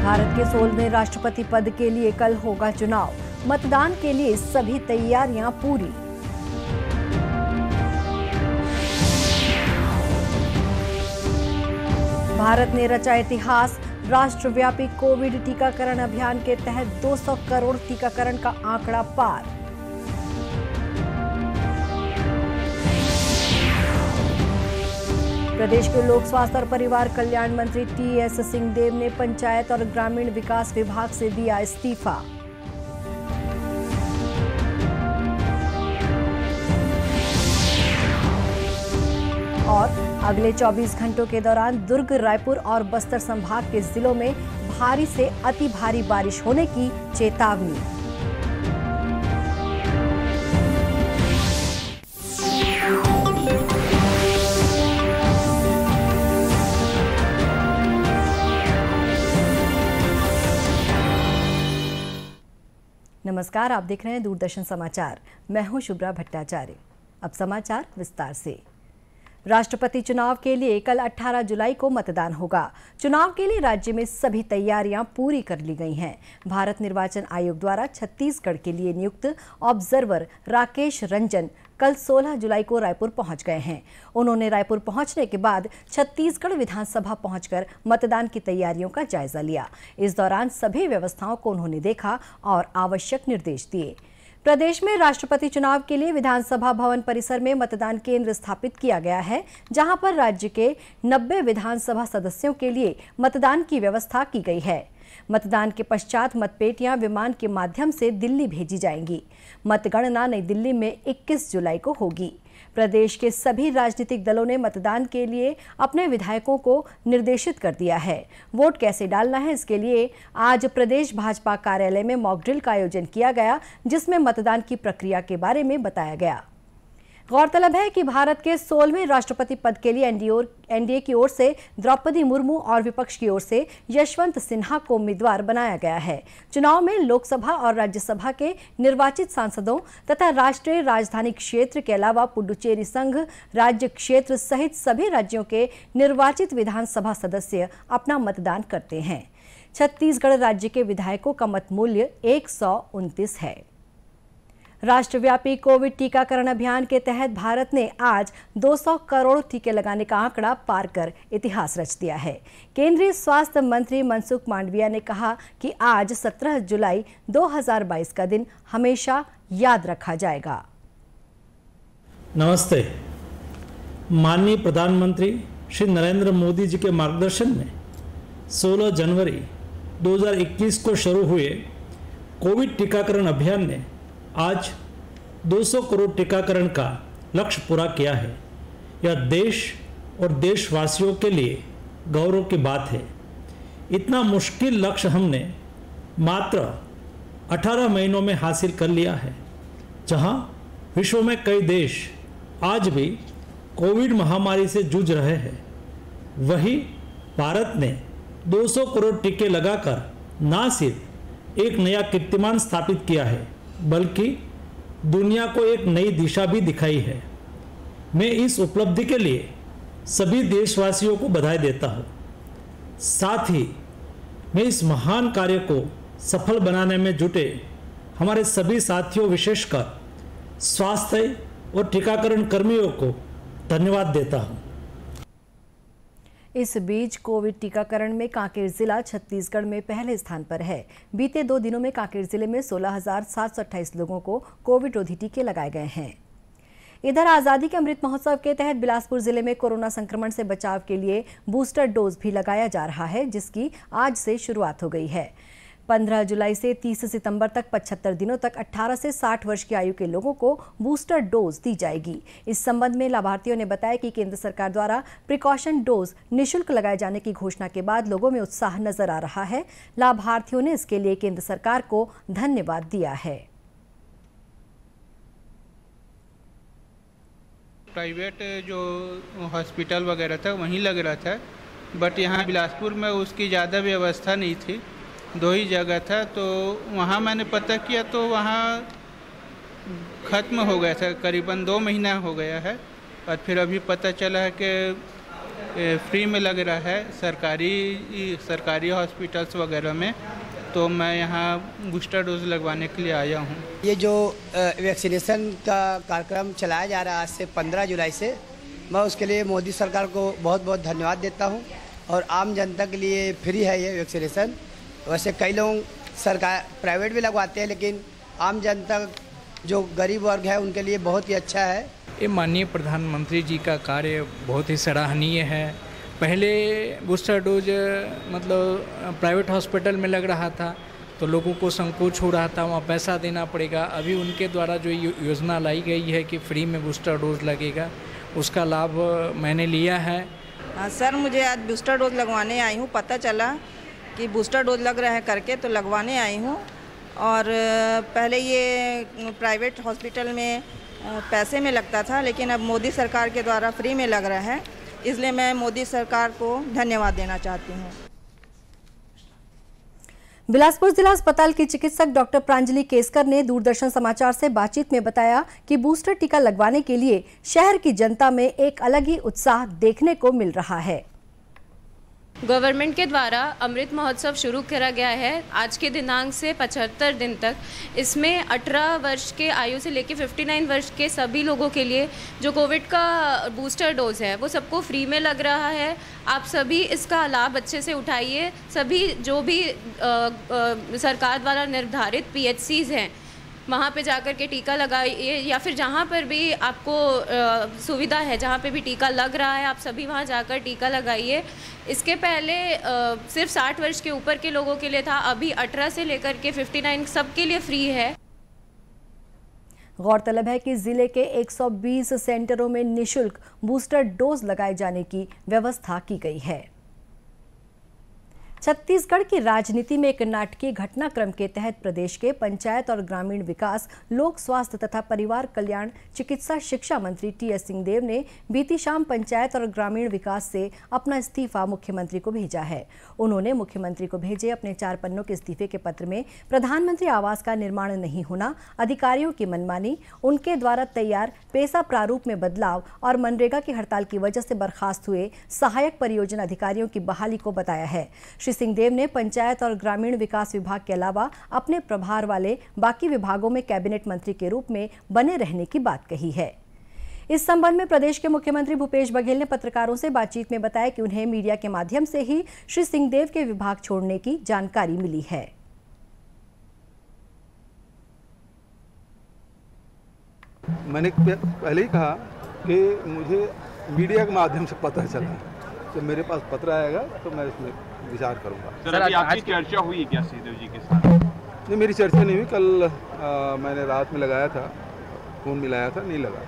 भारत के 16वें राष्ट्रपति पद के लिए कल होगा चुनाव। मतदान के लिए सभी तैयारियां पूरी। भारत ने रचा इतिहास। राष्ट्रव्यापी कोविड टीकाकरण अभियान के तहत 200 करोड़ टीकाकरण का आंकड़ा पार। प्रदेश के लोक स्वास्थ्य और परिवार कल्याण मंत्री टीएस सिंहदेव ने पंचायत और ग्रामीण विकास विभाग से दिया इस्तीफा। और अगले 24 घंटों के दौरान दुर्ग, रायपुर और बस्तर संभाग के जिलों में भारी से अति भारी बारिश होने की चेतावनी। नमस्कार, आप देख रहे हैं दूरदर्शन समाचार। मैं हूं शुभ्रा भट्टाचार्य। अब समाचार विस्तार से। राष्ट्रपति चुनाव के लिए कल 18 जुलाई को मतदान होगा। चुनाव के लिए राज्य में सभी तैयारियां पूरी कर ली गई हैं। भारत निर्वाचन आयोग द्वारा छत्तीसगढ़ के लिए नियुक्त ऑब्जर्वर राकेश रंजन कल 16 जुलाई को रायपुर पहुंच गए हैं। उन्होंने रायपुर पहुंचने के बाद छत्तीसगढ़ विधानसभा पहुंचकर मतदान की तैयारियों का जायजा लिया। इस दौरान सभी व्यवस्थाओं को उन्होंने देखा और आवश्यक निर्देश दिए। प्रदेश में राष्ट्रपति चुनाव के लिए विधानसभा भवन परिसर में मतदान केंद्र स्थापित किया गया है, जहां पर राज्य के 90 विधानसभा सदस्यों के लिए मतदान की व्यवस्था की गई है। मतदान के पश्चात मतपेटियां विमान के माध्यम से दिल्ली भेजी जाएंगी। मतगणना नई दिल्ली में 21 जुलाई को होगी। प्रदेश के सभी राजनीतिक दलों ने मतदान के लिए अपने विधायकों को निर्देशित कर दिया है। वोट कैसे डालना है, इसके लिए आज प्रदेश भाजपा कार्यालय में मॉक ड्रिल का आयोजन किया गया, जिसमें मतदान की प्रक्रिया के बारे में बताया गया। गौरतलब है कि भारत के 16वें राष्ट्रपति पद के लिए एनडीए की ओर से द्रौपदी मुर्मू और विपक्ष की ओर से यशवंत सिन्हा को उम्मीदवार बनाया गया है। चुनाव में लोकसभा और राज्यसभा के निर्वाचित सांसदों तथा राष्ट्रीय राजधानी क्षेत्र के अलावा पुडुचेरी संघ राज्य क्षेत्र सहित सभी राज्यों के निर्वाचित विधानसभा सदस्य अपना मतदान करते हैं। छत्तीसगढ़ राज्य के विधायकों का मत मूल्य 129 है। राष्ट्रव्यापी कोविड टीकाकरण अभियान के तहत भारत ने आज 200 करोड़ टीके लगाने का आंकड़ा पार कर इतिहास रच दिया है। केंद्रीय स्वास्थ्य मंत्री मनसुख मांडविया ने कहा कि आज 17 जुलाई 2022 का दिन हमेशा याद रखा जाएगा। नमस्ते। माननीय प्रधानमंत्री श्री नरेंद्र मोदी जी के मार्गदर्शन में 16 जनवरी 2021 को शुरू हुए कोविड टीकाकरण अभियान ने आज 200 करोड़ टीकाकरण का लक्ष्य पूरा किया है। यह देश और देशवासियों के लिए गौरव की बात है। इतना मुश्किल लक्ष्य हमने मात्र 18 महीनों में हासिल कर लिया है। जहां विश्व में कई देश आज भी कोविड महामारी से जूझ रहे हैं, वहीं भारत ने 200 करोड़ टीके लगाकर न सिर्फ एक नया कीर्तिमान स्थापित किया है, बल्कि दुनिया को एक नई दिशा भी दिखाई है। मैं इस उपलब्धि के लिए सभी देशवासियों को बधाई देता हूँ। साथ ही मैं इस महान कार्य को सफल बनाने में जुटे हमारे सभी साथियों, विशेषकर स्वास्थ्य और टीकाकरण कर्मियों को धन्यवाद देता हूँ। इस बीच कोविड टीकाकरण में कांकेर जिला छत्तीसगढ़ में पहले स्थान पर है। बीते 2 दिनों में कांकेर जिले में 16,728 लोगों को कोविड रोधी टीके लगाए गए हैं। इधर आजादी के अमृत महोत्सव के तहत बिलासपुर जिले में कोरोना संक्रमण से बचाव के लिए बूस्टर डोज भी लगाया जा रहा है, जिसकी आज से शुरुआत हो गई है। 15 जुलाई से 30 सितंबर तक 75 दिनों तक 18 से 60 वर्ष की आयु के लोगों को बूस्टर डोज दी जाएगी। इस संबंध में लाभार्थियों ने बताया कि केंद्र सरकार द्वारा प्रिकॉशन डोज निःशुल्क लगाए जाने की घोषणा के बाद लोगों में उत्साह नजर आ रहा है। लाभार्थियों ने इसके लिए केंद्र सरकार को धन्यवाद दिया है। प्राइवेट जो हॉस्पिटल वगैरह था वहीं लग रहा था, बट यहाँ बिलासपुर में उसकी ज़्यादा व्यवस्था नहीं थी। 2 ही जगह था, तो वहाँ मैंने पता किया तो वहाँ ख़त्म हो गया था, करीबन 2 महीना हो गया है। और फिर अभी पता चला है कि फ्री में लग रहा है सरकारी हॉस्पिटल्स वगैरह में, तो मैं यहाँ बूस्टर डोज लगवाने के लिए आया हूँ। ये जो वैक्सीनेशन का कार्यक्रम चलाया जा रहा है आज से 15 जुलाई से, मैं उसके लिए मोदी सरकार को बहुत बहुत धन्यवाद देता हूँ। और आम जनता के लिए फ्री है ये वैक्सीनेशन। वैसे कई लोग सरकार प्राइवेट भी लगवाते हैं, लेकिन आम जनता जो गरीब वर्ग है उनके लिए बहुत ही अच्छा है। ये माननीय प्रधानमंत्री जी का कार्य बहुत ही सराहनीय है। पहले बूस्टर डोज मतलब प्राइवेट हॉस्पिटल में लग रहा था तो लोगों को संकोच हो रहा था, वहाँ पैसा देना पड़ेगा। अभी उनके द्वारा जो योजना लाई गई है कि फ्री में बूस्टर डोज लगेगा, उसका लाभ मैंने लिया है। हाँ सर, मुझे आज बूस्टर डोज लगवाने आई हूँ। पता चला कि बूस्टर डोज लग रहा है करके, तो लगवाने आई हूँ। और पहले ये प्राइवेट हॉस्पिटल में पैसे में लगता था, लेकिन अब मोदी सरकार के द्वारा फ्री में लग रहा है, इसलिए मैं मोदी सरकार को धन्यवाद देना चाहती हूँ। बिलासपुर जिला अस्पताल की चिकित्सक डॉक्टर प्रांजलि केसकर ने दूरदर्शन समाचार से बातचीत में बताया कि बूस्टर टीका लगवाने के लिए शहर की जनता में एक अलग ही उत्साह देखने को मिल रहा है। गवर्नमेंट के द्वारा अमृत महोत्सव शुरू करा गया है। आज के दिनांक से 75 दिन तक इसमें 18 वर्ष के आयु से लेकर 59 वर्ष के सभी लोगों के लिए जो कोविड का बूस्टर डोज है वो सबको फ्री में लग रहा है। आप सभी इसका लाभ अच्छे से उठाइए। सभी जो भी सरकार द्वारा निर्धारित PHCs हैं वहाँ पे जाकर के टीका लगाइए, या फिर जहाँ पर भी आपको सुविधा है, जहाँ पे भी टीका लग रहा है, आप सभी वहाँ जाकर टीका लगाइए। इसके पहले सिर्फ 60 वर्ष के ऊपर के लोगों के लिए था, अभी 18 से लेकर के 59 सबके लिए फ्री है। गौरतलब है कि जिले के 120 सेंटरों में निःशुल्क बूस्टर डोज लगाए जाने की व्यवस्था की गई है। छत्तीसगढ़ की राजनीति में एक नाटकीय घटनाक्रम के तहत प्रदेश के पंचायत और ग्रामीण विकास, लोक स्वास्थ्य तथा परिवार कल्याण, चिकित्सा शिक्षा मंत्री TS सिंहदेव ने बीती शाम पंचायत और ग्रामीण विकास से अपना इस्तीफा मुख्यमंत्री को भेजा है। उन्होंने मुख्यमंत्री को भेजे अपने 4 पन्नों के इस्तीफे के पत्र में प्रधानमंत्री आवास का निर्माण नहीं होना, अधिकारियों की मनमानी, उनके द्वारा तैयार पेशा प्रारूप में बदलाव और मनरेगा की हड़ताल की वजह से बर्खास्त हुए सहायक परियोजना अधिकारियों की बहाली को बताया है। श्री सिंहदेव ने पंचायत और ग्रामीण विकास विभाग के अलावा अपने प्रभार वाले बाकी विभागों में कैबिनेट मंत्री के रूप में बने रहने की बात कही है। इस संबंध में प्रदेश के मुख्यमंत्री भूपेश बघेल ने पत्रकारों से बातचीत में बताया कि उन्हें मीडिया के माध्यम से ही श्री सिंहदेव के विभाग छोड़ने की जानकारी मिली है। मैंने पहले ही कहा कि मुझे मीडिया के माध्यम से पता चला, तो मेरे पास पत्र आएगा तो मैं इसमें विचार करूंगा। सर, अभी आपकी चर्चा हुई क्या सिंहदेव जी के साथ? नहीं, मेरी चर्चा नहीं हुई। कल मैंने रात में लगाया था, फोन मिलाया था, नहीं लगा।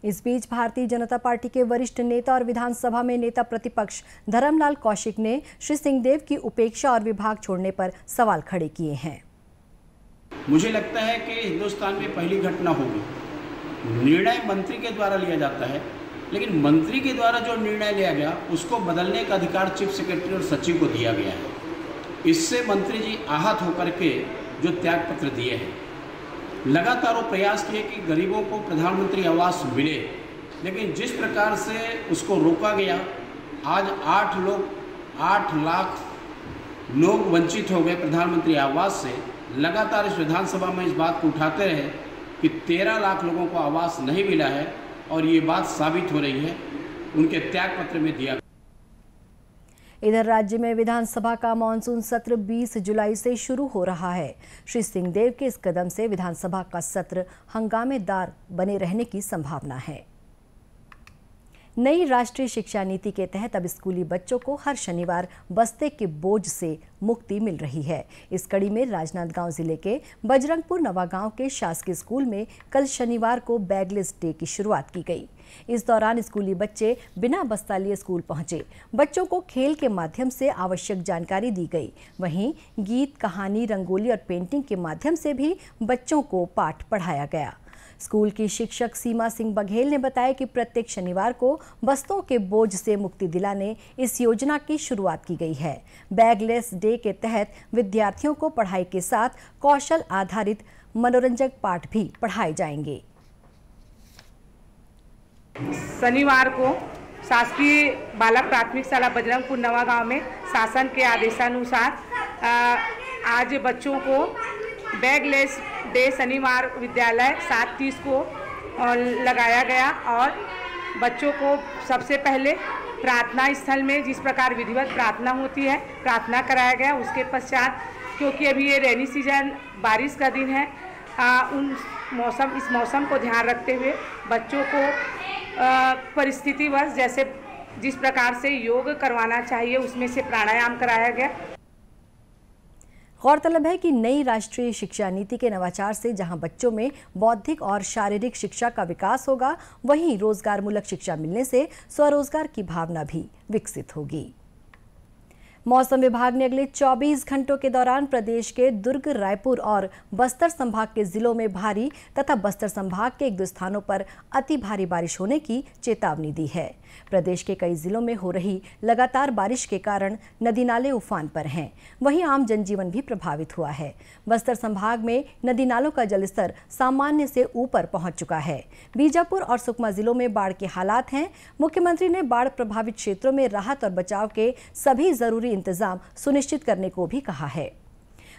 इस बीच भारतीय जनता पार्टी के वरिष्ठ नेता और विधानसभा में नेता प्रतिपक्ष धर्मलाल कौशिक ने श्री सिंहदेव की उपेक्षा और विभाग छोड़ने पर सवाल खड़े किए हैं। मुझे लगता है कि हिंदुस्तान में पहली घटना होगी। निर्णय मंत्री के द्वारा लिया जाता है, लेकिन मंत्री के द्वारा जो निर्णय लिया गया उसको बदलने का अधिकार चीफ सेक्रेटरी और सचिव को दिया गया है। इससे मंत्री जी आहत होकर के जो त्याग पत्र दिए हैं, लगातार वो प्रयास किए कि गरीबों को प्रधानमंत्री आवास मिले, लेकिन जिस प्रकार से उसको रोका गया, आज 8 लाख लोग वंचित हो गए प्रधानमंत्री आवास से। लगातार इस विधानसभा में इस बात को उठाते रहे कि 13 लाख लोगों को आवास नहीं मिला है, और ये बात साबित हो रही है उनके त्याग पत्र में दिया। इधर राज्य में विधानसभा का मानसून सत्र 20 जुलाई से शुरू हो रहा है। श्री सिंहदेव के इस कदम से विधानसभा का सत्र हंगामेदार बने रहने की संभावना है। नई राष्ट्रीय शिक्षा नीति के तहत अब स्कूली बच्चों को हर शनिवार बस्ते के बोझ से मुक्ति मिल रही है। इस कड़ी में राजनांदगांव जिले के बजरंगपुर नवागांव के शासकीय स्कूल में कल शनिवार को बैगलेस डे की शुरुआत की गई। इस दौरान स्कूली बच्चे बिना बस्ता लिए स्कूल पहुंचे। बच्चों को खेल के माध्यम से आवश्यक जानकारी दी गई। वहीं गीत, कहानी, रंगोली और पेंटिंग के माध्यम से भी बच्चों को पाठ पढ़ाया गया। स्कूल की शिक्षक सीमा सिंह बघेल ने बताया कि प्रत्येक शनिवार को बस्तों के बोझ से मुक्ति दिलाने इस योजना की शुरुआत की गई है। बैगलेस डे के तहत विद्यार्थियों को पढ़ाई के साथ कौशल आधारित मनोरंजक पाठ भी पढ़ाए जाएंगे। शनिवार को शासकीय बालक प्राथमिक शाला बजरंगपुर नवा गांव में शासन के आदेशानुसार आज बच्चों को बैगलेस डे शनिवार विद्यालय 7:30 को लगाया गया और बच्चों को सबसे पहले प्रार्थना स्थल में जिस प्रकार विधिवत प्रार्थना होती है प्रार्थना कराया गया। उसके पश्चात क्योंकि अभी ये रेनी सीजन बारिश का दिन है, इस मौसम को ध्यान रखते हुए बच्चों को परिस्थितिवश जैसे जिस प्रकार से योग करवाना चाहिए उसमें से प्राणायाम कराया गया। गौरतलब है कि नई राष्ट्रीय शिक्षा नीति के नवाचार से जहां बच्चों में बौद्धिक और शारीरिक शिक्षा का विकास होगा, वहीं रोजगारमूलक शिक्षा मिलने से स्वरोजगार की भावना भी विकसित होगी। मौसम विभाग ने अगले 24 घंटों के दौरान प्रदेश के दुर्ग, रायपुर और बस्तर संभाग के जिलों में भारी तथा बस्तर संभाग के 1-2 स्थानों पर अति भारी बारिश होने की चेतावनी दी है। प्रदेश के कई जिलों में हो रही लगातार बारिश के कारण नदी नाले उफान पर हैं। वहीं आम जनजीवन भी प्रभावित हुआ है। बस्तर संभाग में नदी नालों का जलस्तर सामान्य से ऊपर पहुंच चुका है। बीजापुर और सुकमा जिलों में बाढ़ के हालात हैं। मुख्यमंत्री ने बाढ़ प्रभावित क्षेत्रों में राहत और बचाव के सभी जरूरी इंतजाम सुनिश्चित करने को भी कहा है।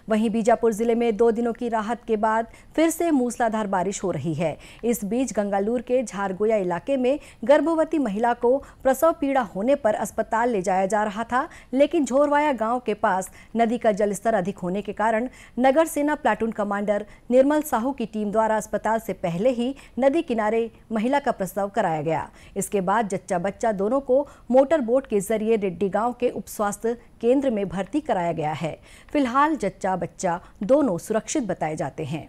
वहीं बीजापुर जिले में 2 दिनों की राहत के बाद फिर से मूसलाधार बारिश हो रही है। इस बीच गंगालूर के झारगोया इलाके में गर्भवती महिला को प्रसव पीड़ा होने पर अस्पताल ले जाया जा रहा था, लेकिन झोरवाया गांव के पास नदी का जलस्तर अधिक होने के कारण नगर सेना प्लाटून कमांडर निर्मल साहू की टीम द्वारा अस्पताल से पहले ही नदी किनारे महिला का प्रसव कराया गया। इसके बाद जच्चा बच्चा दोनों को मोटर बोट के जरिए रेड्डी गांव के उप स्वास्थ्य केंद्र में भर्ती कराया गया है। फिलहाल जच्चा बच्चा दोनों सुरक्षित बताए जाते हैं।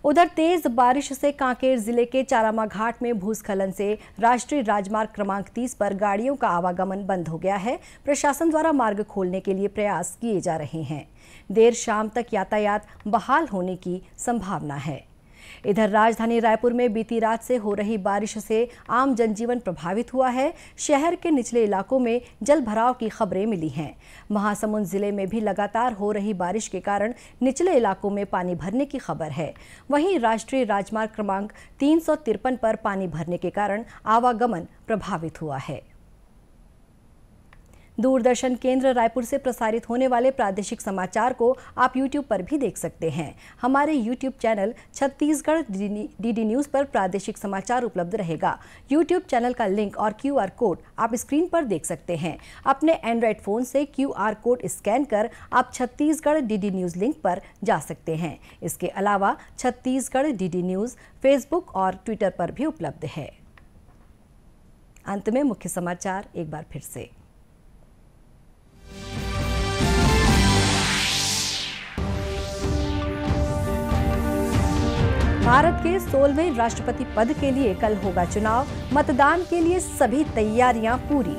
उधर तेज बारिश से कांकेर जिले के चारामा घाट में भूस्खलन से राष्ट्रीय राजमार्ग क्रमांक 30 पर गाड़ियों का आवागमन बंद हो गया है। प्रशासन द्वारा मार्ग खोलने के लिए प्रयास किए जा रहे हैं। देर शाम तक यातायात बहाल होने की संभावना है। इधर राजधानी रायपुर में बीती रात से हो रही बारिश से आम जनजीवन प्रभावित हुआ है। शहर के निचले इलाकों में जल भराव की खबरें मिली हैं। महासमुंद जिले में भी लगातार हो रही बारिश के कारण निचले इलाकों में पानी भरने की खबर है। वहीं राष्ट्रीय राजमार्ग क्रमांक 353 पर पानी भरने के कारण आवागमन प्रभावित हुआ है। दूरदर्शन केंद्र रायपुर से प्रसारित होने वाले प्रादेशिक समाचार को आप YouTube पर भी देख सकते हैं। हमारे YouTube channel Chhattisgarh DD news पर प्रादेशिक समाचार उपलब्ध रहेगा। YouTube चैनल का लिंक और QR कोड आप स्क्रीन पर देख सकते हैं। अपने एंड्रॉयड फ़ोन से QR कोड स्कैन कर आप छत्तीसगढ़ DD न्यूज़ लिंक पर जा सकते हैं। इसके अलावा छत्तीसगढ़ DD न्यूज़ फेसबुक और ट्विटर पर भी उपलब्ध है। अंत में मुख्य समाचार एक बार फिर से। भारत के 16वें राष्ट्रपति पद के लिए कल होगा चुनाव। मतदान के लिए सभी तैयारियां पूरी।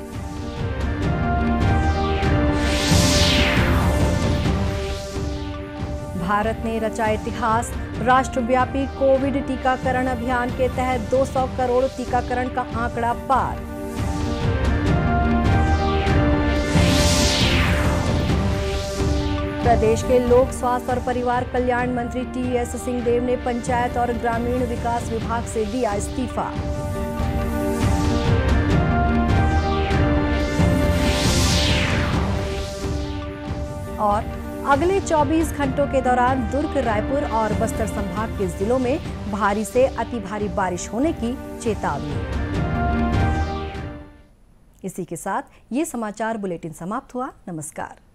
भारत ने रचा इतिहास। राष्ट्रव्यापी कोविड टीकाकरण अभियान के तहत 200 करोड़ टीकाकरण का आंकड़ा पार। प्रदेश के लोक स्वास्थ्य और परिवार कल्याण मंत्री TS सिंहदेव ने पंचायत और ग्रामीण विकास विभाग से दिया इस्तीफा। और अगले 24 घंटों के दौरान दुर्ग, रायपुर और बस्तर संभाग के जिलों में भारी से अति भारी बारिश होने की चेतावनी। इसी के साथ ये समाचार बुलेटिन समाप्त हुआ। नमस्कार।